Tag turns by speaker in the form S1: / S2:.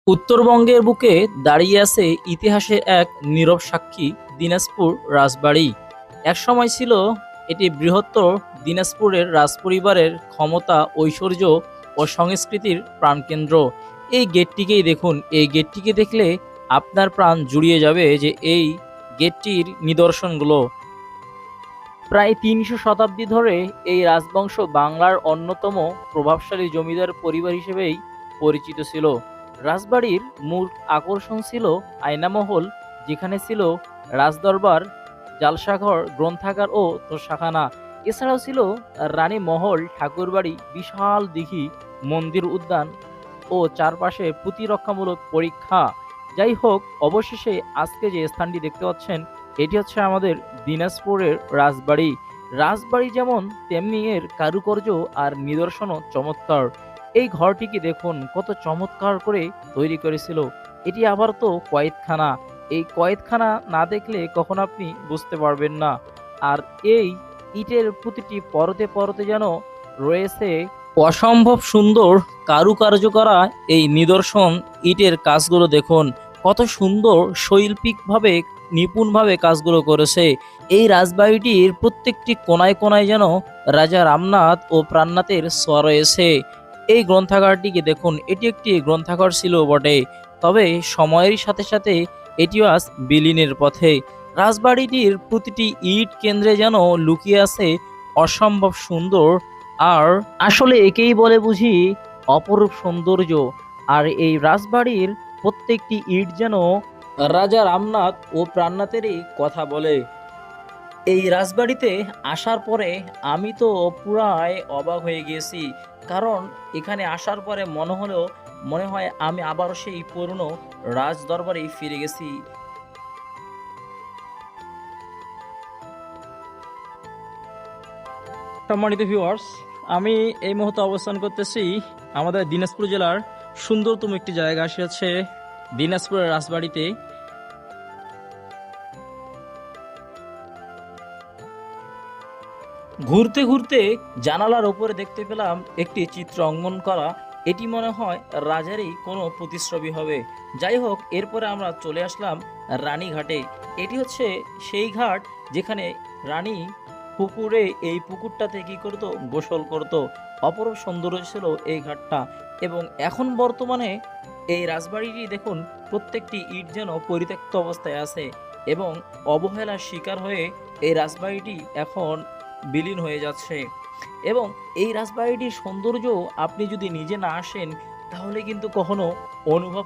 S1: উত্তরবঙ্গের বুকে দাঁড়িয়ে আছে ইতিহাসের এক নীরব সাক্ষী দিনাজপুর রাজবাড়ি। একসময় ছিল এটি বৃহত্তর দিনাজপুরের রাজপরিবারের ক্ষমতা, ঐশ্বর্য ও সংস্কৃতির প্রাণকেন্দ্র। এই গেটটিকেই দেখুন, এই গেটটিকে দেখলে আপনার প্রাণ জুড়িয়ে যাবে যে এই গেটটির নিদর্শনগুলো। প্রায় ৩০০ শতাব্দী ধরে এই রাজবংশ বাংলার অন্যতম প্রভাবশালী জমিদার পরিবার হিসেবেই পরিচিত ছিল। রাজবাড়ির মূল আকর্ষণ ছিল আয়নামহল, যেখানে ছিল রাজদরবার, জালসাঘর, গ্রন্থাগার ও তোষাখানা। এছাড়াও ছিল রানী মহল, ঠাকুরবাড়ি, বিশাল দিঘি, মন্দির, উদ্যান ও চারপাশে প্রতিরক্ষামূলক পরীক্ষা। যাই হোক, অবশেষে আজকে যে স্থানটি দেখতে পাচ্ছেন, এটি হচ্ছে আমাদের দিনাজপুরের রাজবাড়ি। রাজবাড়ি যেমন তেমনি এর কারুকার্য আর নিদর্শনও চমৎকার। এই ঘরটিকে দেখুন কত চমৎকার করে তৈরি করেছিল। এটি আবার তো কয়েদখানা। এই কয়েদখানা না দেখলে কখনো আপনি বুঝতে পারবেন না। আর এই ইটের প্রতিটি পরতে পরতে যেন রয়েছে অসম্ভব সুন্দর কারুকার্য করা এই নিদর্শন। ইটের কাজগুলো দেখুন কত সুন্দর শৈল্পিকভাবে, নিপুণভাবে কাজগুলো করেছে। এই রাজবাড়িটির প্রত্যেকটি কোনায় কোনায় যেন রাজা রামনাথ ও প্রাণনাথের ছোঁয়া রয়েছে। এই গ্রন্থাগারটিকে দেখুন, এটি একটি গ্রন্থাগার ছিল বটে, তবে সময়ের সাথে সাথে এটিও আজ বিলীনের পথে। রাজবাড়িটির প্রতিটি ইট কেন্দ্রে যেন লুকিয়ে আছে অসম্ভব সুন্দর, আর আসলে একেই বলে বুঝি অপরূপ সৌন্দর্য। আর এই রাজবাড়ির প্রত্যেকটি ইট যেন রাজা রামনাথ ও প্রাণনাথেরই কথা বলে। এই রাজবাড়িতে আসার পরে আমি তো পুরাই অবাক হয়ে গিয়েছি, কারণ এখানে আসার পরে মনে হয় আমি আবারও সেই পুরনো রাজ দরবারে ফিরে গেছি। সম্মানিত ভিউয়ার্স, আমি এই মুহূর্তে অবস্থান করতেছি আমাদের দিনাজপুর জেলার সুন্দরতম একটি জায়গা, আসে হচ্ছে দিনাজপুরের রাজবাড়িতে। ঘুরতে ঘুরতে জানালার ওপরে দেখতে পেলাম একটি চিত্র অঙ্কন করা। এটি মনে হয় রাজারই কোনো প্রতিচ্ছবি হবে। যাই হোক, এরপরে আমরা চলে আসলাম রানীঘাটে। এটি হচ্ছে সেই ঘাট যেখানে রানী পুকুরে, এই পুকুরটাতে কি করতো, গোসল করত। অপরূপ সৌন্দর্য ছিল এই ঘাটটা। এবং এখন বর্তমানে এই রাজবাড়িটি দেখুন, প্রত্যেকটি ইট যেন পরিত্যক্ত অবস্থায় আছে এবং অবহেলার শিকার হয়ে এই রাজবাড়িটি এখন বিলীন হয়ে যাচ্ছে। এবং এই রাজবাড়িটির সৌন্দর্য আপনি যদি নিজে না আসেন, তাহলে কিন্তু কখনো অনুভব